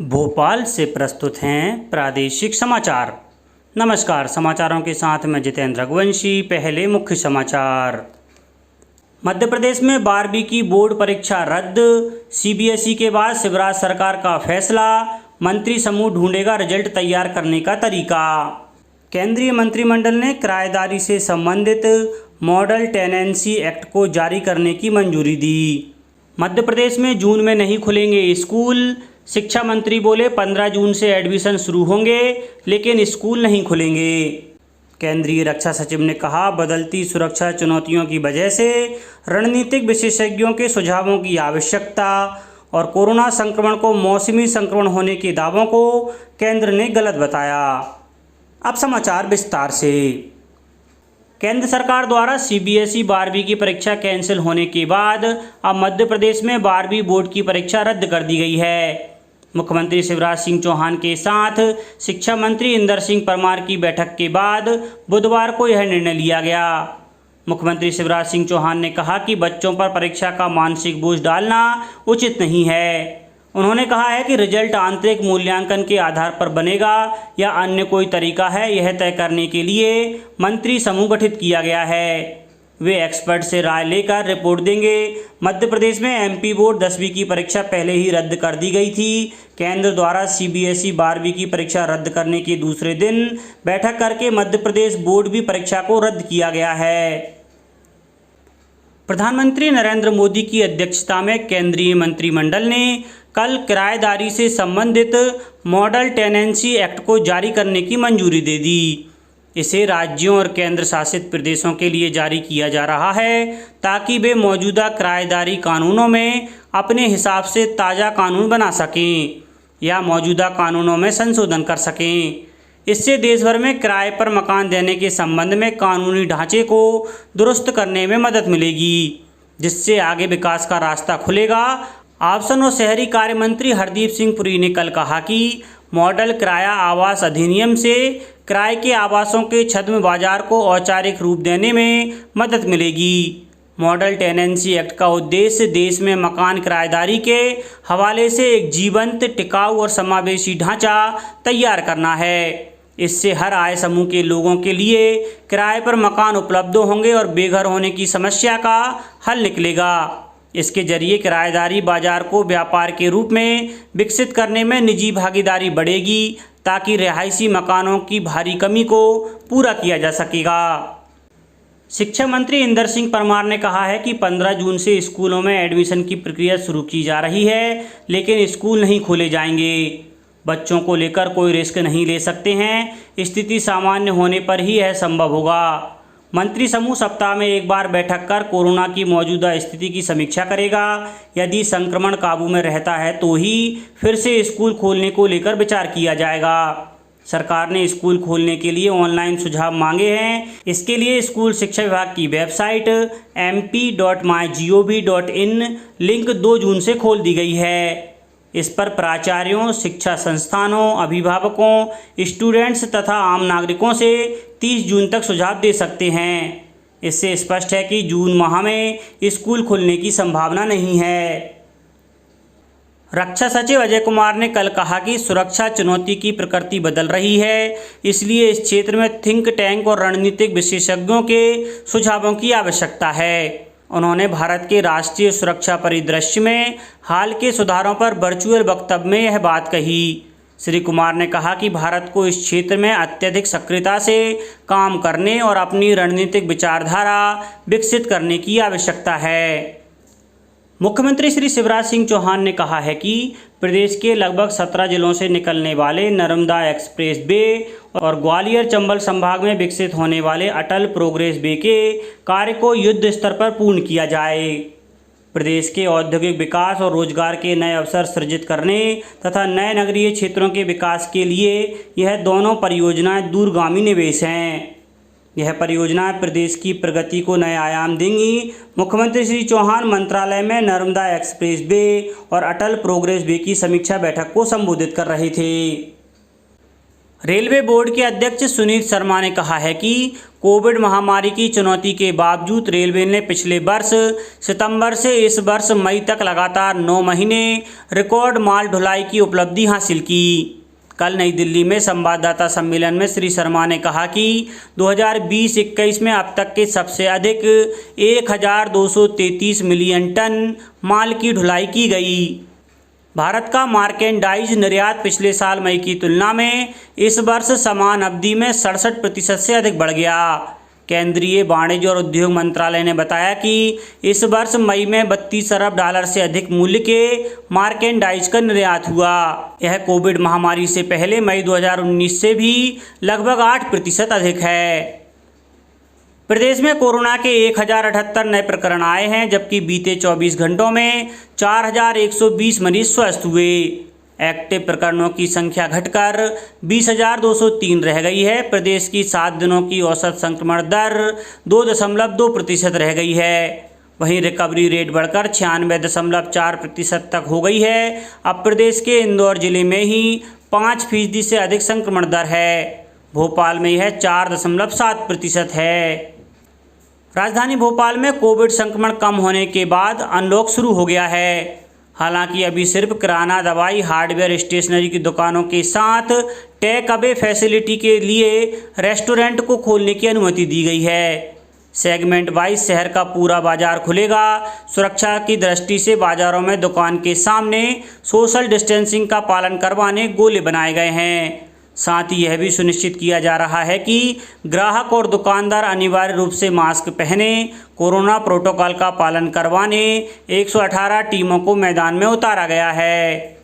भोपाल से प्रस्तुत हैं प्रादेशिक समाचार। नमस्कार, समाचारों के साथ मैं जितेंद्र रघुवंशी। पहले मुख्य समाचार। मध्य प्रदेश में 12वीं की बोर्ड परीक्षा रद्द, सीबीएसई के बाद शिवराज सरकार का फैसला, मंत्री समूह ढूंढेगा रिजल्ट तैयार करने का तरीका। केंद्रीय मंत्रिमंडल ने किराएदारी से संबंधित मॉडल टेनेंसी एक्ट को जारी करने की मंजूरी दी। मध्य प्रदेश में जून में नहीं खुलेंगे स्कूल, शिक्षा मंत्री बोले 15 जून से एडमिशन शुरू होंगे, लेकिन स्कूल नहीं खुलेंगे। केंद्रीय रक्षा सचिव ने कहा, बदलती सुरक्षा चुनौतियों की वजह से रणनीतिक विशेषज्ञों के सुझावों की आवश्यकता और कोरोना संक्रमण को मौसमी संक्रमण होने के दावों को केंद्र ने गलत बताया। अब समाचार विस्तार से। केंद्र सरकार द्वारा सीबीएसई 12वीं की परीक्षा कैंसिल होने के बाद अब मध्य प्रदेश में 12वीं बोर्ड की परीक्षा रद्द कर दी गई है। मुख्यमंत्री शिवराज सिंह चौहान के साथ शिक्षा मंत्री इंदर सिंह परमार की बैठक के बाद बुधवार को यह निर्णय लिया गया। मुख्यमंत्री शिवराज सिंह चौहान ने कहा कि बच्चों पर परीक्षा का मानसिक बोझ डालना उचित नहीं है। उन्होंने कहा है कि रिजल्ट आंतरिक मूल्यांकन के आधार पर बनेगा या अन्य कोई तरीका है, यह तय करने के लिए मंत्री समूह गठित किया गया है। वे एक्सपर्ट से राय लेकर रिपोर्ट देंगे। मध्य प्रदेश में एमपी बोर्ड 10वीं की परीक्षा पहले ही रद्द कर दी गई थी। केंद्र द्वारा सीबीएसई 12वीं की परीक्षा रद्द करने के दूसरे दिन बैठक करके मध्य प्रदेश बोर्ड भी परीक्षा को रद्द किया गया है। प्रधानमंत्री नरेंद्र मोदी की अध्यक्षता में केंद्रीय मंत्रिमंडल ने कल किराएदारी से संबंधित मॉडल टेनेंसी एक्ट को जारी करने की मंजूरी दे दी। इसे राज्यों और केंद्र शासित प्रदेशों के लिए जारी किया जा रहा है ताकि वे मौजूदा किराएदारी कानूनों में अपने हिसाब से ताज़ा कानून बना सकें या मौजूदा कानूनों में संशोधन कर सकें। इससे देश भर में किराए पर मकान देने के संबंध में कानूनी ढांचे को दुरुस्त करने में मदद मिलेगी, जिससे आगे विकास का रास्ता खुलेगा। आवासन और शहरी कार्य मंत्री हरदीप सिंह पुरी ने कल कहा कि मॉडल किराया आवास अधिनियम से किराए के आवासों के छद्म बाजार को औपचारिक रूप देने में मदद मिलेगी। मॉडल टेनेंसी एक्ट का उद्देश्य देश में मकान किराएदारी के हवाले से एक जीवंत, टिकाऊ और समावेशी ढांचा तैयार करना है। इससे हर आय समूह के लोगों के लिए किराए पर मकान उपलब्ध होंगे और बेघर होने की समस्या का हल निकलेगा। इसके जरिए किराएदारी बाजार को व्यापार के रूप में विकसित करने में निजी भागीदारी बढ़ेगी ताकि रिहायशी मकानों की भारी कमी को पूरा किया जा सकेगा। शिक्षा मंत्री इंदर सिंह परमार ने कहा है कि 15 जून से स्कूलों में एडमिशन की प्रक्रिया शुरू की जा रही है, लेकिन स्कूल नहीं खोले जाएंगे। बच्चों को लेकर कोई रिस्क नहीं ले सकते हैं। स्थिति सामान्य होने पर ही यह संभव होगा। मंत्री समूह सप्ताह में एक बार बैठक कर कोरोना की मौजूदा स्थिति की समीक्षा करेगा। यदि संक्रमण काबू में रहता है तो ही फिर से स्कूल खोलने को लेकर विचार किया जाएगा। सरकार ने स्कूल खोलने के लिए ऑनलाइन सुझाव मांगे हैं। इसके लिए स्कूल शिक्षा विभाग की वेबसाइट mp.mygov.in लिंक 2 जून से खोल दी गई है। इस पर प्राचार्यों, शिक्षा संस्थानों, अभिभावकों, स्टूडेंट्स तथा आम नागरिकों से 30 जून तक सुझाव दे सकते हैं। इससे स्पष्ट है कि जून माह में स्कूल खुलने की संभावना नहीं है। रक्षा सचिव अजय कुमार ने कल कहा कि सुरक्षा चुनौती की प्रकृति बदल रही है, इसलिए इस क्षेत्र में थिंक टैंक और रणनीतिक विशेषज्ञों के सुझावों की आवश्यकता है। उन्होंने भारत के राष्ट्रीय सुरक्षा परिदृश्य में हाल के सुधारों पर वर्चुअल वक्तव्य में यह बात कही। श्री कुमार ने कहा कि भारत को इस क्षेत्र में अत्यधिक सक्रियता से काम करने और अपनी रणनीतिक विचारधारा विकसित करने की आवश्यकता है। मुख्यमंत्री श्री शिवराज सिंह चौहान ने कहा है कि प्रदेश के लगभग 17 जिलों से निकलने वाले नर्मदा एक्सप्रेस वे और ग्वालियर चंबल संभाग में विकसित होने वाले अटल प्रोग्रेस वे के कार्य को युद्ध स्तर पर पूर्ण किया जाए। प्रदेश के औद्योगिक विकास और रोजगार के नए अवसर सृजित करने तथा नए नगरीय क्षेत्रों के विकास के लिए यह दोनों परियोजनाएं दूरगामी निवेश हैं। यह परियोजनाएं प्रदेश की प्रगति को नए आयाम देंगी। मुख्यमंत्री श्री चौहान मंत्रालय में नर्मदा एक्सप्रेस वे और अटल प्रोग्रेस वे की समीक्षा बैठक को संबोधित कर रहे थे। रेलवे बोर्ड के अध्यक्ष सुनीत शर्मा ने कहा है कि कोविड महामारी की चुनौती के बावजूद रेलवे ने पिछले वर्ष सितंबर से इस वर्ष मई तक लगातार 9 महीने रिकॉर्ड माल ढुलाई की उपलब्धि हासिल की। कल नई दिल्ली में संवाददाता सम्मेलन में श्री शर्मा ने कहा कि 2020-21 में अब तक के सबसे अधिक 1233 मिलियन टन माल की ढुलाई की गई। भारत का मार्केंडाइज निर्यात पिछले साल मई की तुलना में इस वर्ष समान अवधि में 67% से अधिक बढ़ गया। केंद्रीय वाणिज्य और उद्योग मंत्रालय ने बताया कि इस वर्ष मई में $32 अरब से अधिक मूल्य के मार्केंडाइज का निर्यात हुआ। यह कोविड महामारी से पहले मई 2019 से भी लगभग 8% अधिक है। प्रदेश में कोरोना के 1078 नए प्रकरण आए हैं, जबकि बीते 24 घंटों में 4120 मरीज स्वस्थ हुए। एक्टिव प्रकरणों की संख्या घटकर 20,203 रह गई है। प्रदेश की 7 दिनों की औसत संक्रमण दर 2.2% रह गई है। वहीं रिकवरी रेट बढ़कर 96.4% तक हो गई है। अब प्रदेश के इंदौर जिले में ही 5% से अधिक संक्रमण दर है। भोपाल में यह 4.7% है। राजधानी भोपाल में कोविड संक्रमण कम होने के बाद अनलॉक शुरू हो गया है। हालांकि अभी सिर्फ किराना, दवाई, हार्डवेयर, स्टेशनरी की दुकानों के साथ टेक अवे फैसिलिटी के लिए रेस्टोरेंट को खोलने की अनुमति दी गई है। सेगमेंट वाइज शहर का पूरा बाजार खुलेगा। सुरक्षा की दृष्टि से बाजारों में दुकान के सामने सोशल डिस्टेंसिंग का पालन करवाने गोले बनाए गए हैं। साथ ही यह भी सुनिश्चित किया जा रहा है कि ग्राहक और दुकानदार अनिवार्य रूप से मास्क पहने। कोरोना प्रोटोकॉल का पालन करवाने 118 टीमों को मैदान में उतारा गया है।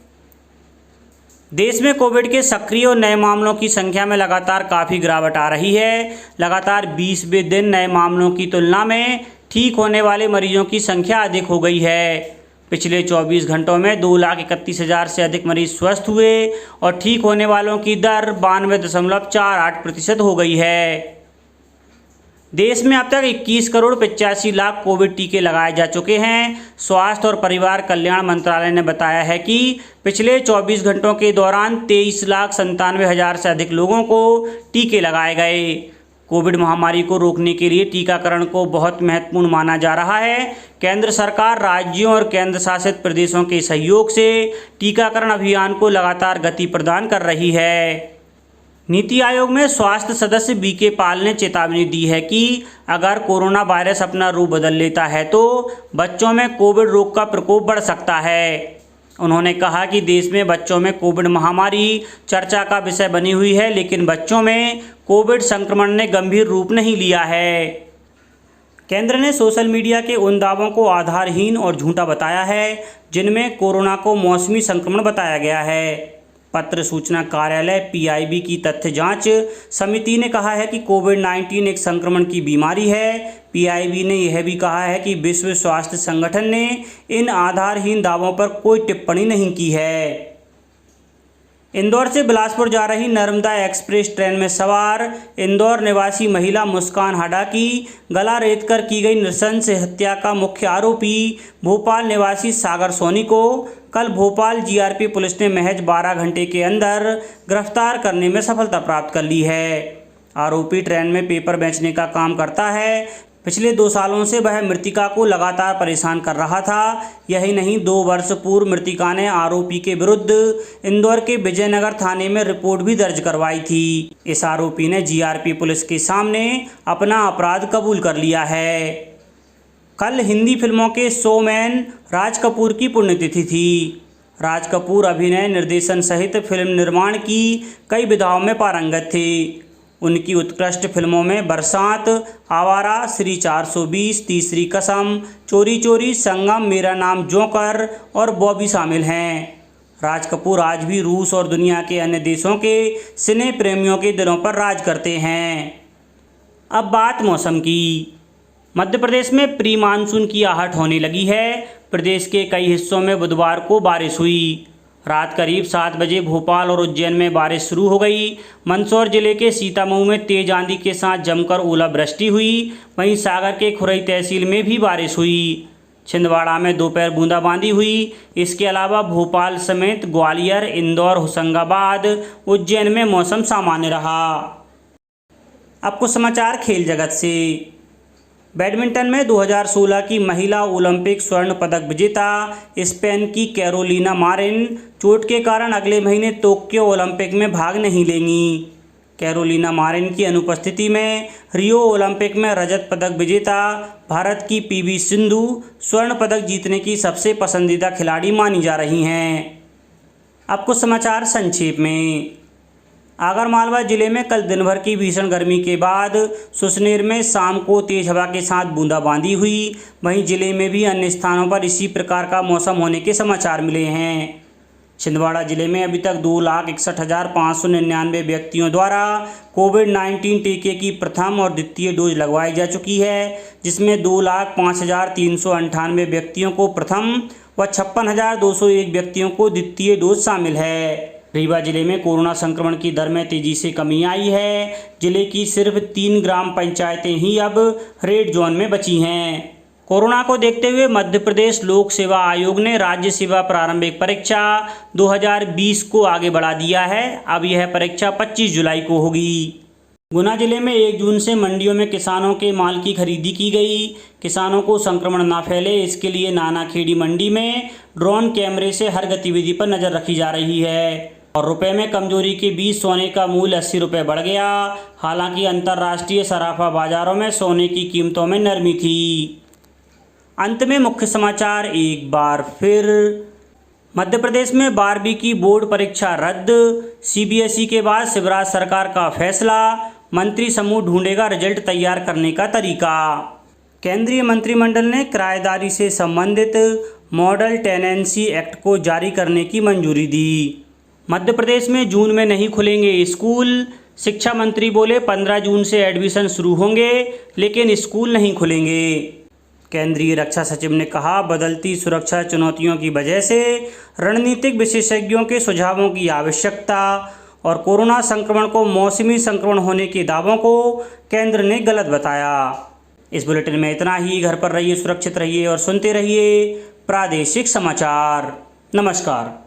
देश में कोविड के सक्रिय और नए मामलों की संख्या में लगातार काफ़ी गिरावट आ रही है। लगातार 20वें दिन नए मामलों की तुलना में ठीक होने वाले मरीजों की संख्या अधिक हो गई है। पिछले 24 घंटों में 2,31,000 से अधिक मरीज स्वस्थ हुए और ठीक होने वालों की दर 92.48% हो गई है। देश में अब तक 21,85,00,000 कोविड टीके लगाए जा चुके हैं। स्वास्थ्य और परिवार कल्याण मंत्रालय ने बताया है कि पिछले 24 घंटों के दौरान 23,97,000 से अधिक लोगों को टीके लगाए गए। कोविड महामारी को रोकने के लिए टीकाकरण को बहुत महत्वपूर्ण माना जा रहा है। केंद्र सरकार राज्यों और केंद्र शासित प्रदेशों के सहयोग से टीकाकरण अभियान को लगातार गति प्रदान कर रही है। नीति आयोग में स्वास्थ्य सदस्य बीके पाल ने चेतावनी दी है कि अगर कोरोना वायरस अपना रूप बदल लेता है तो बच्चों में कोविड रोग का प्रकोप बढ़ सकता है। उन्होंने कहा कि देश में बच्चों में कोविड महामारी चर्चा का विषय बनी हुई है, लेकिन बच्चों में कोविड संक्रमण ने गंभीर रूप नहीं लिया है। केंद्र ने सोशल मीडिया के उन दावों को आधारहीन और झूठा बताया है जिनमें कोरोना को मौसमी संक्रमण बताया गया है। पत्र सूचना कार्यालय PIB की तथ्य जांच समिति ने कहा है कि कोविड-19 एक संक्रमण की बीमारी है। PIB ने यह भी कहा है कि विश्व स्वास्थ्य संगठन ने इन आधारहीन दावों पर कोई टिप्पणी नहीं की है। इंदौर से बिलासपुर जा रही नर्मदा एक्सप्रेस ट्रेन में सवार इंदौर निवासी महिला मुस्कान हाडा की गला रेतकर की गई नृशंस हत्या का मुख्य आरोपी भोपाल निवासी सागर सोनी को कल भोपाल GRP पुलिस ने महज 12 घंटे के अंदर गिरफ्तार करने में सफलता प्राप्त कर ली है। आरोपी ट्रेन में पेपर बेचने का काम करता है। पिछले 2 सालों से वह मृतिका को लगातार परेशान कर रहा था। यही नहीं, 2 वर्ष पूर्व मृतिका ने आरोपी के विरुद्ध इंदौर के विजयनगर थाने में रिपोर्ट भी दर्ज करवाई थी। इस आरोपी ने GRP पुलिस के सामने अपना अपराध कबूल कर लिया है। कल हिंदी फिल्मों के शोमैन राज कपूर की पुण्यतिथि थी। राज कपूर अभिनय, निर्देशन सहित फिल्म निर्माण की कई विधाओं में पारंगत थे। उनकी उत्कृष्ट फिल्मों में बरसात, आवारा, श्री 420, तीसरी कसम, चोरी चोरी, संगम, मेरा नाम जोकर और बॉबी शामिल हैं। राज कपूर आज भी रूस और दुनिया के अन्य देशों के सिने प्रेमियों के दिलों पर राज करते हैं। अब बात मौसम की। मध्य प्रदेश में प्री मानसून की आहट होने लगी है। प्रदेश के कई हिस्सों में बुधवार को बारिश हुई। रात करीब 7 बजे भोपाल और उज्जैन में बारिश शुरू हो गई। मंदसौर जिले के सीतामऊ में तेज आंधी के साथ जमकर ओलावृष्टि हुई। वहीं सागर के खुरई तहसील में भी बारिश हुई। छिंदवाड़ा में दोपहर बूंदाबांदी हुई। इसके अलावा भोपाल समेत ग्वालियर, इंदौर, होशंगाबाद, उज्जैन में मौसम सामान्य रहा। अब कुछ समाचार खेल जगत से। बैडमिंटन में 2016 की महिला ओलंपिक स्वर्ण पदक विजेता स्पेन की कैरोलिना मारिन चोट के कारण अगले महीने टोक्यो ओलंपिक में भाग नहीं लेंगी। कैरोलिना मारिन की अनुपस्थिति में रियो ओलंपिक में रजत पदक विजेता भारत की पीवी सिंधु स्वर्ण पदक जीतने की सबसे पसंदीदा खिलाड़ी मानी जा रही हैं। अब कुछ समाचार संक्षेप में। आगरमालवा जिले में कल दिन भर की भीषण गर्मी के बाद सुसनेर में शाम को तेज हवा के साथ बूंदाबांदी हुई। वहीं जिले में भी अन्य स्थानों पर इसी प्रकार का मौसम होने के समाचार मिले हैं। छिंदवाड़ा जिले में अभी तक 2,61,599 व्यक्तियों द्वारा कोविड-19 टीके की प्रथम और द्वितीय डोज लगवाई जा चुकी है, जिसमें 2,05,398 व्यक्तियों को प्रथम व 56,201 व्यक्तियों को द्वितीय डोज शामिल है। रीवा जिले में कोरोना संक्रमण की दर में तेजी से कमी आई है। जिले की सिर्फ 3 ग्राम पंचायतें ही अब रेड जोन में बची हैं। कोरोना को देखते हुए मध्य प्रदेश लोक सेवा आयोग ने राज्य सेवा प्रारंभिक परीक्षा 2020 को आगे बढ़ा दिया है। अब यह परीक्षा 25 जुलाई को होगी। गुना जिले में 1 जून से मंडियों में किसानों के माल की खरीदी की गई। किसानों को संक्रमण न फैले, इसके लिए नानाखेड़ी मंडी में ड्रोन कैमरे से हर गतिविधि पर नजर रखी जा रही है। और रुपए में कमजोरी के बीच सोने का मूल्य 80 रुपये बढ़ गया। हालांकि अंतर्राष्ट्रीय सराफा बाजारों में सोने की कीमतों में नरमी थी। अंत में मुख्य समाचार एक बार फिर। मध्य प्रदेश में 12वीं की बोर्ड परीक्षा रद्द। सीबीएसई के बाद शिवराज सरकार का फैसला। मंत्री समूह ढूंढेगा रिजल्ट तैयार करने का तरीका। केंद्रीय मंत्रिमंडल ने किराएदारी से संबंधित मॉडल टेनेंसी एक्ट को जारी करने की मंजूरी दी। मध्य प्रदेश में जून में नहीं खुलेंगे स्कूल। शिक्षा मंत्री बोले 15 जून से एडमिशन शुरू होंगे, लेकिन स्कूल नहीं खुलेंगे। केंद्रीय रक्षा सचिव ने कहा, बदलती सुरक्षा चुनौतियों की वजह से रणनीतिक विशेषज्ञों के सुझावों की आवश्यकता। और कोरोना संक्रमण को मौसमी संक्रमण होने के दावों को केंद्र ने गलत बताया। इस बुलेटिन में इतना ही। घर पर रहिए, सुरक्षित रहिए और सुनते रहिए प्रादेशिक समाचार। नमस्कार।